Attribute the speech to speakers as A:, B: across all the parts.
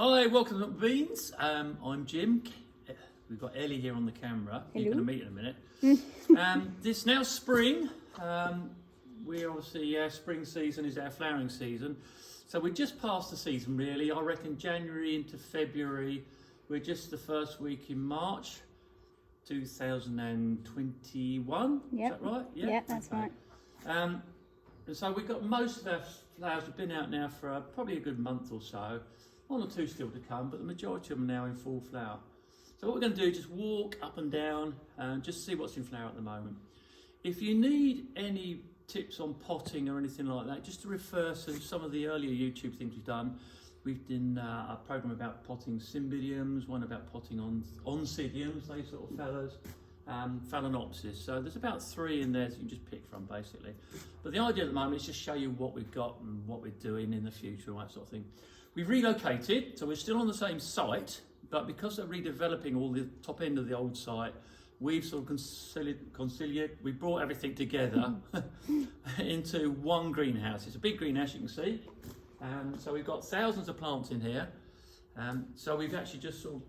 A: Hi, welcome to McBean's. I'm Jim. We've got Ellie here on the camera.
B: Hello.
A: You're going to meet in a minute. This now spring. We're obviously spring season is our flowering season. So we're just past the season really. I reckon January into February. We're just the first week in March 2021.
B: Yep.
A: Is that right?
B: Yeah, that's right.
A: And so we've got most of our flowers have been out now for probably a good month or so. One or two still to come, but the majority of them are now in full flower. So what we're going to do is just walk up and down and just see what's in flower at the moment. If you need any tips on potting or anything like that, just to refer to some of the earlier YouTube things we've done. We've done a program about potting Cymbidiums, one about potting on Oncidiums, those sort of fellas, Phalaenopsis. So there's about 3 in there that you can just pick from basically. But the idea at the moment is just show you what we've got and what we're doing in the future and that sort of thing. We've relocated, so we're still on the same site, but because they're redeveloping all the top end of the old site, we've sort of we brought everything together into one greenhouse. It's a big greenhouse, you can see. So we've got thousands of plants in here. So we've actually just sort of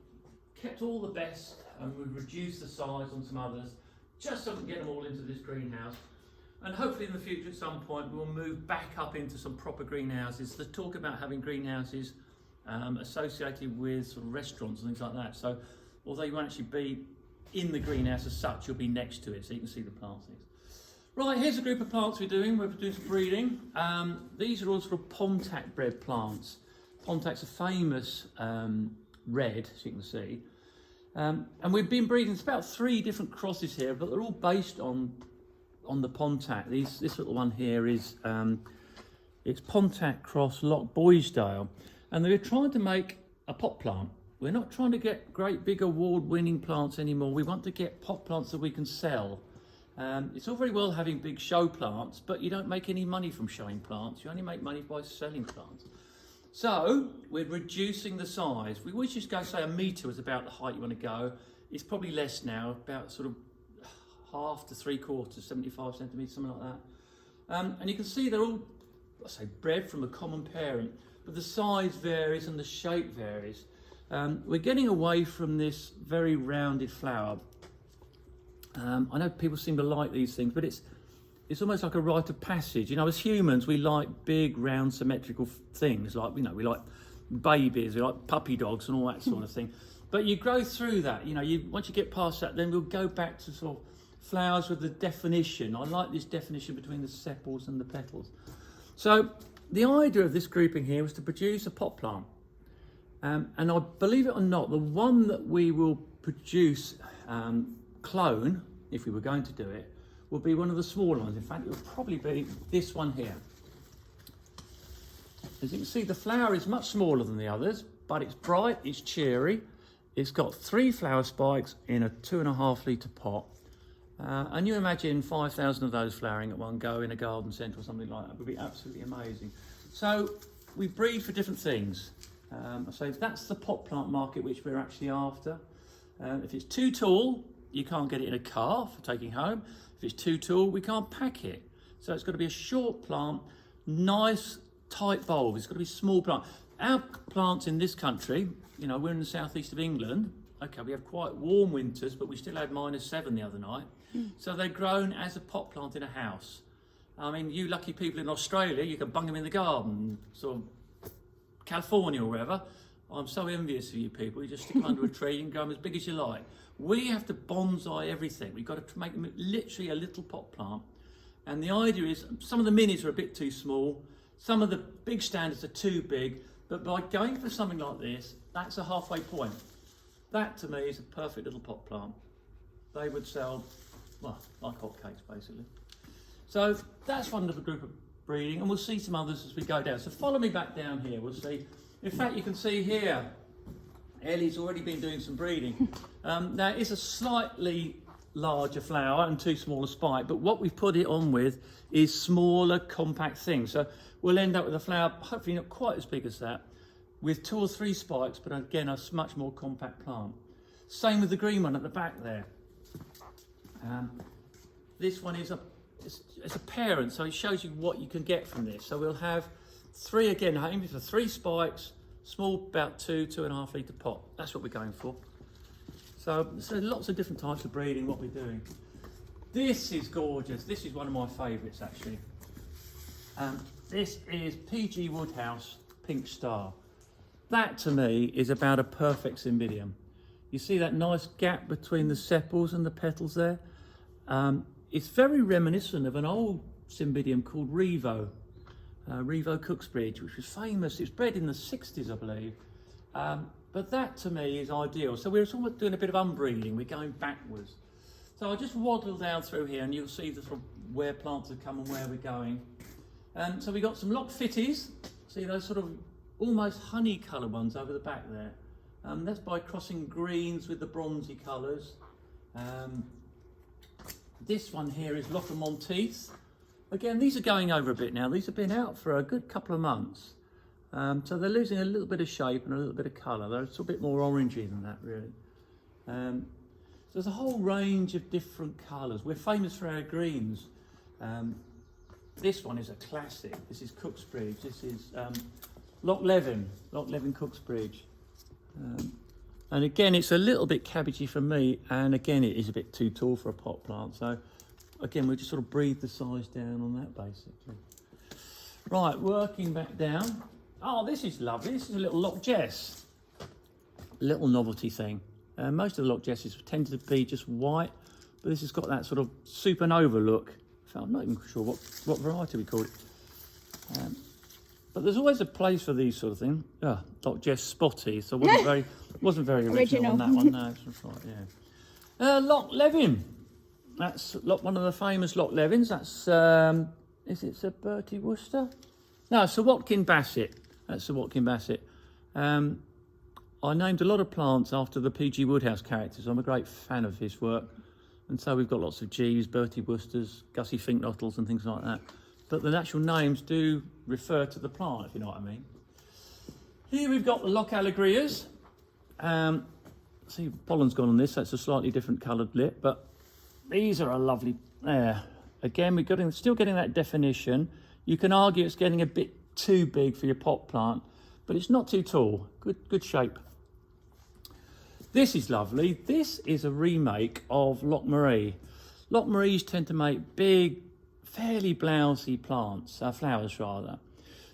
A: kept all the best and we've reduced the size on some others, just so we can get them all into this greenhouse. And hopefully in the future at some point we'll move back up into some proper greenhouses. There's talk about having greenhouses associated with sort of restaurants and things like that. So although you won't actually be in the greenhouse as such, you'll be next to it so you can see the plants. Right, here's a group of plants we're doing some breeding. These are all sort of Pontac bred plants. Pontac's a famous red, as you can see. And we've been breeding, it's about 3 different crosses here, but they're all based on the Pontac. This little one here is it's Pontac cross Loch Allegrias, and they're trying to make a pot plant. We're not trying to get great big award-winning plants anymore. We want to get pot plants that we can sell. It's all very well having big show plants, but you don't make any money from showing plants. You only make money by selling plants. So we're reducing the size. We always just go say 1 metre was about the height you want to go. It's probably less now, about sort of 1/2 to 3/4, 75 centimetres, something like that. And you can see they're all, I say, bred from a common parent, but the size varies and the shape varies. We're getting away from this very rounded flower. I know people seem to like these things, but it's almost like a rite of passage. You know, as humans, we like big, round, symmetrical things. Like, you know, we like babies, we like puppy dogs and all that sort of thing. But you grow through that. You know, once you get past that, then we'll go back to sort of flowers with the definition. I like this definition between the sepals and the petals. So the idea of this grouping here was to produce a pot plant. And I believe it or not, the one that we will produce clone, if we were going to do it, will be one of the smaller ones. In fact, it will probably be this one here. As you can see, the flower is much smaller than the others, but it's bright, it's cheery. It's got 3 flower spikes in a 2.5 litre pot. And you imagine 5,000 of those flowering at one go in a garden centre or something like that. It would be absolutely amazing. So we breed for different things. So that's the pot plant market which we're actually after. If it's too tall, you can't get it in a car for taking home. If it's too tall, we can't pack it. So it's got to be a short plant, nice, tight bulb. It's got to be a small plant. Our plants in this country, you know, we're in the southeast of England. Okay, we have quite warm winters, but we still had -7 the other night. So they're grown as a pot plant in a house. I mean, you lucky people in Australia, you can bung them in the garden, sort of California or wherever. I'm so envious of you people. You just stick them under a tree and grow them as big as you like. We have to bonsai everything. We've got to make them literally a little pot plant. And the idea is some of the minis are a bit too small. Some of the big standards are too big. But by going for something like this, that's a halfway point. That to me is a perfect little pot plant. They would sell, well, like hotcakes basically. So that's one little group of breeding, and we'll see some others as we go down. So follow me back down here, we'll see. In fact, you can see here, Ellie's already been doing some breeding. Now it's a slightly larger flower and too small a spike, but what we've put it on with is smaller, compact things. So we'll end up with a flower, hopefully not quite as big as that, with 2 or 3 spikes, but again, a much more compact plant. Same with the green one at the back there. This one is it's a parent, so it shows you what you can get from this. So we'll have 3 again, aiming for 3 spikes, Small, about 2.5 litre pot. That's what we're going for. So lots of different types of breeding, what we're doing. This is gorgeous. This is one of my favourites, actually. This is PG Woodhouse Pink Star. That, to me, is about a perfect Cymbidium. You see that nice gap between the sepals and the petals there? It's very reminiscent of an old Cymbidium called Revo Cooksbridge, which was famous. It was bred in the 60s, I believe. But that, to me, is ideal. So we're sort of doing a bit of unbreeding. We're going backwards. So I'll just waddle down through here and you'll see the sort of where plants have come and where we're going. So we've got some Loch Fitties. See those sort of almost honey colour ones over the back there. That's by crossing greens with the bronzy colours. This one here is Loch Allegrias. Again, these are going over a bit now. These have been out for a good couple of months. So they're losing a little bit of shape and a little bit of colour. They're a little bit more orangey than that, really. So there's a whole range of different colours. We're famous for our greens. This one is a classic. This is Cooksbridge. This is Loch Leven Cooksbridge. And again, it's a little bit cabbagey for me, and again, it is a bit too tall for a pot plant. So again, we'll just sort of breathe the size down on that, basically. Right, working back down. Oh, this is lovely. This is a little Loch Jess. Little novelty thing. Most of the Loch Jesses tend to be just white, but this has got that sort of supernova look. I'm not even sure what variety we call it. But there's always a place for these sort of things. Loch Jess Spotty, so wasn't very original on that one. No, that's right, yeah. Loch Leven. That's one of the famous Loch Levens. That's is it Sir Bertie Wooster? No, Sir Watkin Bassett. That's Sir Watkin Bassett. I named a lot of plants after the PG Woodhouse characters. I'm a great fan of his work. And so we've got lots of G's, Bertie Woosters, Gussie Finknottles and things like that. But the actual names do refer to the plant, if you know what I mean. Here we've got the Loch Allegrias. See, pollen's gone on this, so it's a slightly different coloured lip, but these are a lovely... There. Again, we're still getting that definition. You can argue it's getting a bit too big for your pot plant, but it's not too tall. Good shape. This is lovely. This is a remake of Loch Marie. Loch Maries tend to make big, fairly blousy plants, flowers rather.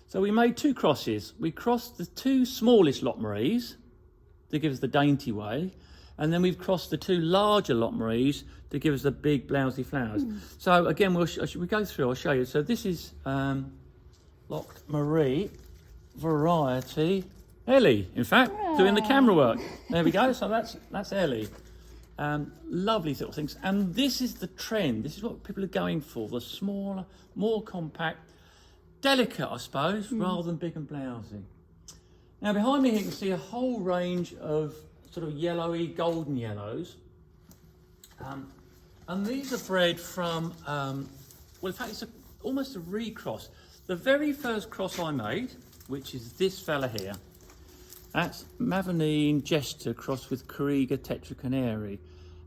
A: So we made two crosses. We crossed the two smallest Loch Maries to give us the dainty way, and then we've crossed the two larger Loch Maries to give us the big blousy flowers. So again, we go through, I'll show you. So this is Loch Marie variety Ellie, in fact, doing the camera work. There we go. So that's Ellie. Lovely little things. And this is the trend. This is what people are going for. The smaller, more compact, delicate, I suppose, rather than big and blousy. Now, behind me here, you can see a whole range of sort of yellowy, golden yellows. And these are bred from, well, in fact, it's almost a recross. The very first cross I made, which is this fella here, that's Mavenine Jester crossed with Kariga Tetracanary.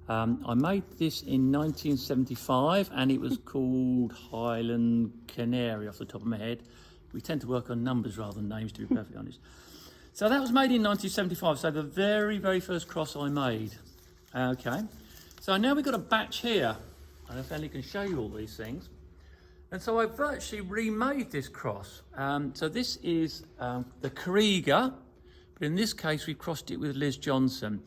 A: I made this in 1975 and it was called Highland Canary off the top of my head. We tend to work on numbers rather than names, to be perfectly honest. So that was made in 1975, so the very, very first cross I made. Okay, so now we've got a batch here. I don't know if Ellie can show you all these things. And so I virtually remade this cross. So this is the Kariga, but in this case we crossed it with Liz Johnson.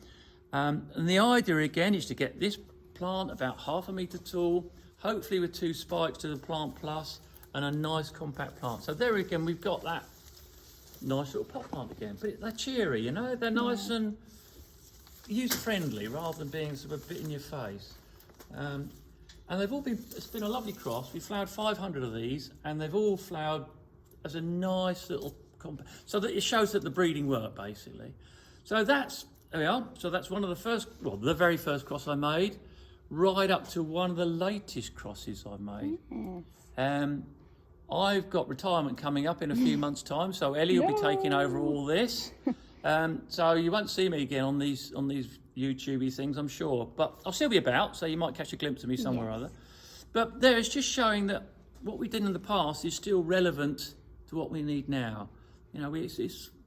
A: And the idea again is to get this plant about 1/2 metre tall, hopefully with 2 spikes to the plant plus, and a nice compact plant. So there again we've got that nice little pot plant again. But they're cheery, you know, they're nice and user-friendly rather than being sort of a bit in your face. And they've all been, it's been a lovely cross. We flowered 500 of these and they've all flowered as a nice little compact. So that it shows that the breeding worked basically. So that's, there we are. So that's one of the first, well, the very first cross I made, right up to one of the latest crosses I made. I've got retirement coming up in a few months' time, so Ellie will be taking over all this. So you won't see me again on these YouTubey things, I'm sure, but I'll still be about, so you might catch a glimpse of me somewhere or other. But there, it's just showing that what we did in the past is still relevant to what we need now. You know, it's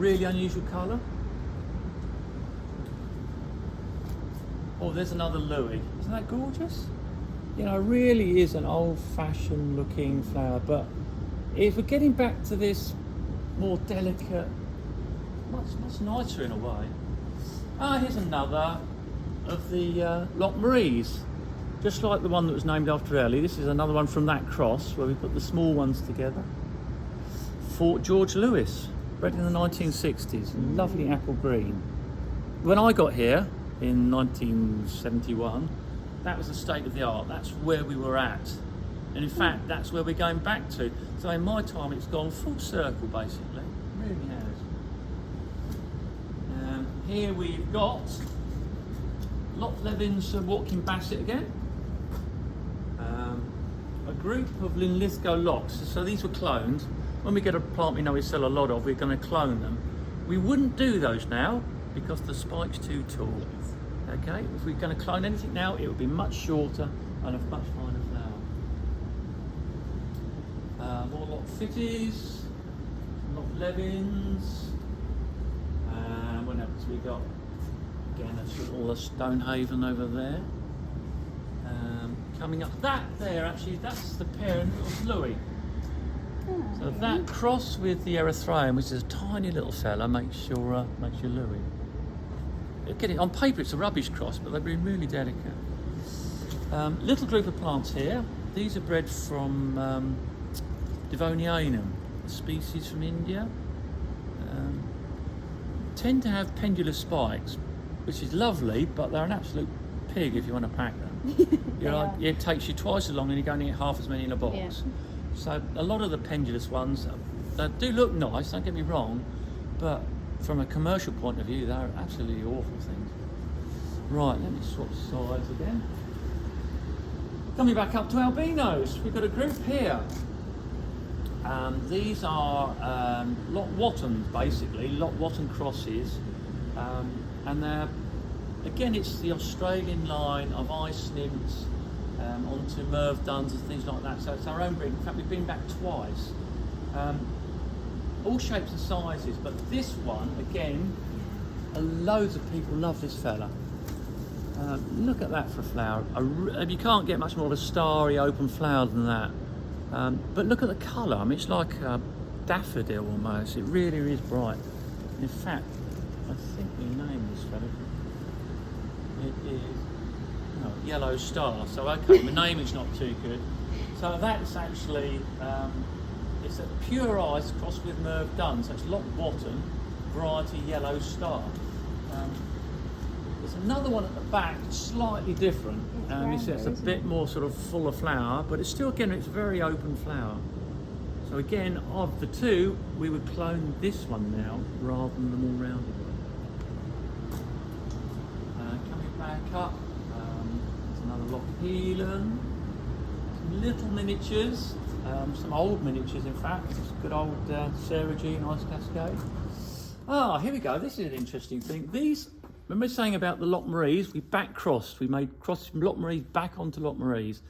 A: really unusual colour. Oh, there's another Louis. Isn't that gorgeous? You know, it really is an old-fashioned looking flower, but if we're getting back to this more delicate, much nicer in a way. Ah, here's another of the Loch Allegrias, just like the one that was named after Ellie. This is another one from that cross where we put the small ones together. Fort George Lewis, bred in the 1960s, lovely apple green. When I got here in 1971, that was the state of the art. That's where we were at, and in fact that's where we're going back to. So in my time it's gone full circle basically, it really has. Here we've got Loch Levin's Walking Basset again, a group of Linlithgow lochs. So these were cloned. When we get a plant we know we sell a lot of, we're going to clone them. We wouldn't do those now because the spike's too tall. Okay, if we're going to clone anything now, it would be much shorter and a much finer flower. More Loch Fitties, Loch Levins. What else we got? Again, that's all the Stonehaven over there. Coming up, that there actually, that's the parent of Louis. So that cross with the Erythraeum, which is a tiny little fella, makes your Louis. Get it on paper, it's a rubbish cross, but they've been really delicate. Little group of plants here. These are bred from Devonianum, a species from India. Tend to have pendulous spikes, which is lovely, but they're an absolute pig if you want to pack them. It takes you twice as long and you can only get half as many in a box. Yeah. So a lot of the pendulous ones, they do look nice, don't get me wrong, but from a commercial point of view, they're absolutely awful things. Right, let me swap sides again. Coming back up to albinos, we've got a group here. These are Loch Wattons, basically, Loch Watton crosses, and they're, again, it's the Australian line of ice nymphs onto Merv Duns and things like that, so it's our own breed. In fact, we've been back twice. All shapes and sizes, but this one, again, loads of people love this fella. Look at that for a flower. You can't get much more of a starry open flower than that. But look at the colour. I mean, it's like a daffodil almost. It really is bright. In fact, I think we named this fella. It is Yellow Star. So okay, the naming's not too good. So that's actually it's a pure ice crossed with Merv Duns. So it's Loch Watton variety Yellow Star. There's another one at the back, slightly different. It's a bit more sort of full of flower, but it's still, again, it's a very open flower. So again, of the two, we would clone this one now rather than the more rounded one. Coming back up, there's another Loch Helan. Some little miniatures, some old miniatures in fact. It's good old Sarah Jean Ice Cascade. Ah, here we go. This is an interesting thing. These, remember saying about the Loch Allegrias, we back crossed. We made crosses from Loch Allegrias back onto Loch Allegrias.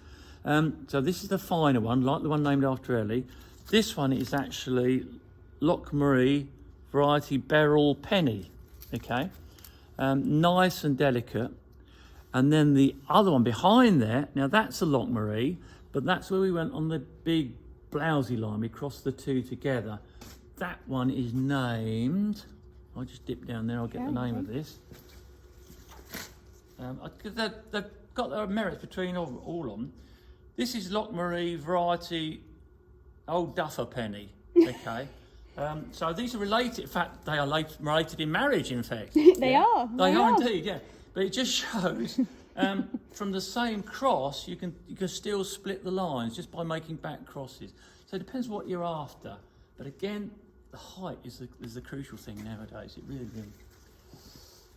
A: So this is the finer one, like the one named after Ellie. This one is actually Loch Allegrias variety Beryl Penny. Okay, nice and delicate. And then the other one behind there, now that's a Loch Allegrias, but that's where we went on the big blousy line. We crossed the two together. That one is named, I'll just dip down there, I'll get the name of this. They've got their merits between all of them. This is Loch Allegrias variety Old Duffer Penny, okay? So these are related, in fact, they are related in marriage, in fact.
B: They are
A: indeed, yeah. But it just shows, from the same cross, you can still split the lines just by making back crosses. So it depends what you're after. But again, the height is the crucial thing nowadays. It really is.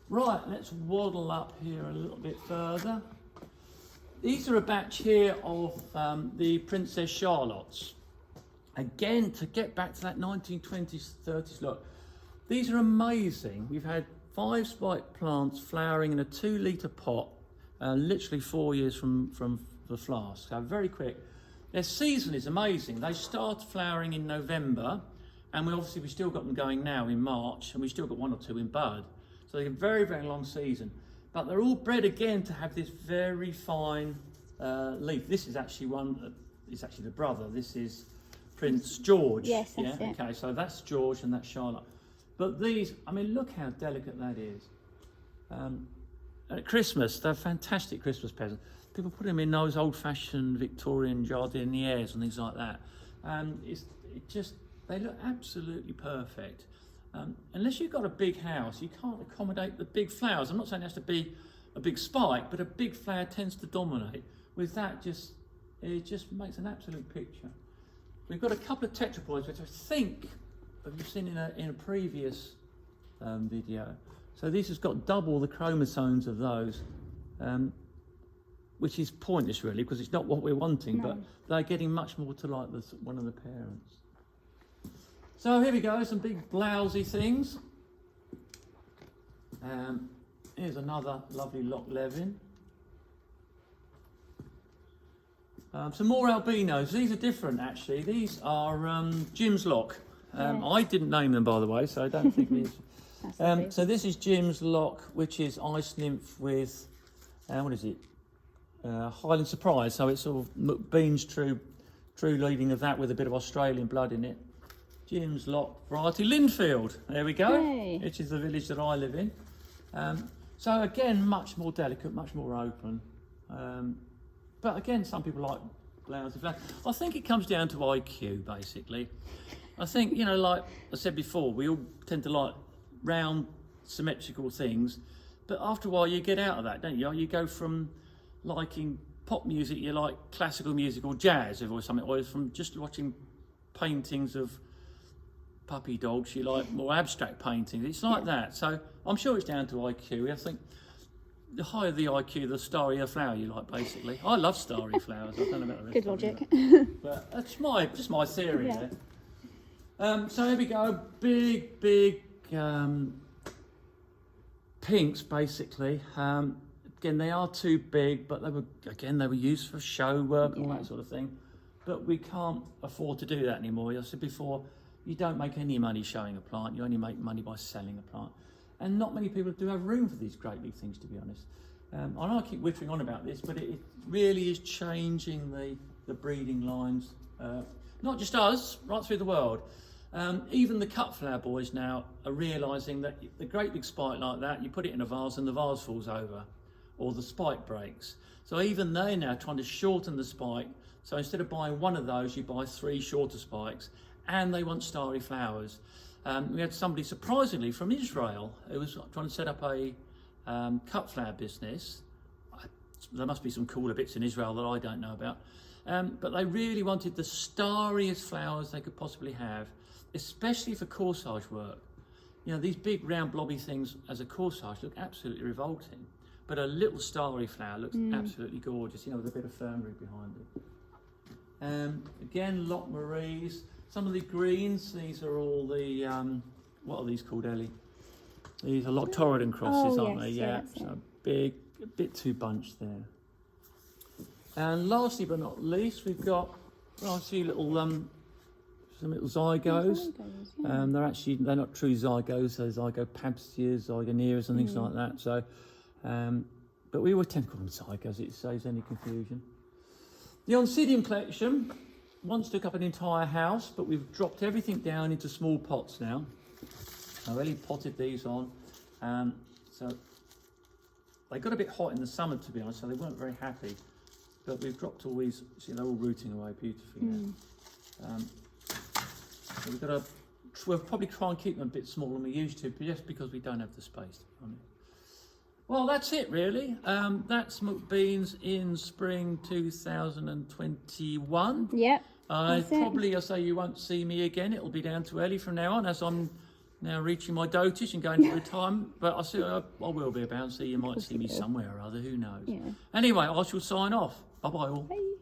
A: Right, let's waddle up here a little bit further. These are a batch here of the Princess Charlottes. Again, to get back to that 1920s, 30s look. These are amazing. We've had 5 spiked plants flowering in a 2-litre pot, literally 4 years from the flask. So very quick. Their season is amazing. They start flowering in November, and we still got them going now in March, and we still got 1 or 2 in bud. So they're a very, very long season. But they're all bred again to have this very fine leaf. This is actually it's actually the brother. This is Prince George.
B: Yes, that's it.
A: Okay, so that's George and that's Charlotte. But these, I mean, look how delicate that is. At Christmas, they're fantastic Christmas presents. People put them in those old-fashioned Victorian jardinières and things like that. They look absolutely perfect. Unless you've got a big house, you can't accommodate the big flowers. I'm not saying it has to be a big spike, but a big flower tends to dominate. With that, it just makes an absolute picture. We've got a couple of tetrapods, which I think you've seen in a previous video. So this has got double the chromosomes of those, which is pointless really, because it's not what we're wanting, but they're getting much more to like one of the parents. So here we go, some big blousy things. Here's another lovely Loch Levin. Some more albinos. These are different actually. These are Jim's Loch. I didn't name them, by the way, so I don't think these. So this is Jim's Loch, which is ice nymph with, what is it? Highland Surprise. So it's sort of McBean's true leading of that with a bit of Australian blood in it. Jim's Loch variety Linfield. There we go.
B: Yay.
A: Which is the village that I live in. So again, much more delicate, much more open. But again, some people like blousy flowers. I think it comes down to IQ, basically. I think, you know, like I said before, we all tend to like round, symmetrical things. But after a while, you get out of that, don't you? You go from liking pop music, you like classical music or jazz or something, or from just watching paintings of puppy dogs, you like more abstract paintings. It's like that. So I'm sure it's down to IQ. I think the higher the IQ, the starrier the flower you like, basically. I love starry flowers. I don't know about the rest.
B: Good logic.
A: But that's just my theory there. So here we go. Big pinks, basically. Again, they are too big, but they were used for show work and all that sort of thing. But we can't afford to do that anymore. I said before, you don't make any money showing a plant. You only make money by selling a plant. And not many people do have room for these great big things, to be honest. I know I keep whittering on about this, but it really is changing the breeding lines. Not just us, right through the world. Even the cut flower boys now are realising that the great big spike like that, you put it in a vase and the vase falls over, or the spike breaks. So even they're now trying to shorten the spike. So instead of buying one of those, you buy 3 shorter spikes, and they want starry flowers. We had somebody surprisingly from Israel who was trying to set up a cut flower business. There must be some cooler bits in Israel that I don't know about. But they really wanted the starriest flowers they could possibly have, especially for corsage work. You know, these big round blobby things as a corsage look absolutely revolting, but a little starry flower looks absolutely gorgeous, you know, with a bit of fernery behind it. Again, Loch Maries. Some of the greens, these are all the, what are these called, Ellie? These are Loch Torridon crosses, aren't they? Yeah, so big, a bit too bunched there. And lastly but not least, we've got a few little, some little zygos. They're not true zygos, they're zygopabstias, zygoneras and things like that. So, but we always tend to call them zygos, it saves any confusion. The Oncidium Collection once took up an entire house, but we've dropped everything down into small pots now. I really potted these on. So they got a bit hot in the summer, to be honest, so they weren't very happy. But we've dropped all these, see, they're all rooting away beautifully now. So we'll probably try and keep them a bit smaller than we used to, just because we don't have the space, to be honest. Well, that's it really. That's McBean's in spring 2021.
B: Yep.
A: I'll say you won't see me again. It'll be down to Ellie from now on, as I'm now reaching my dotage and going to retirement. But I will be about, so you might see me somewhere or other, who knows. Yeah. Anyway, I shall sign off. Bye-bye all.
B: Bye.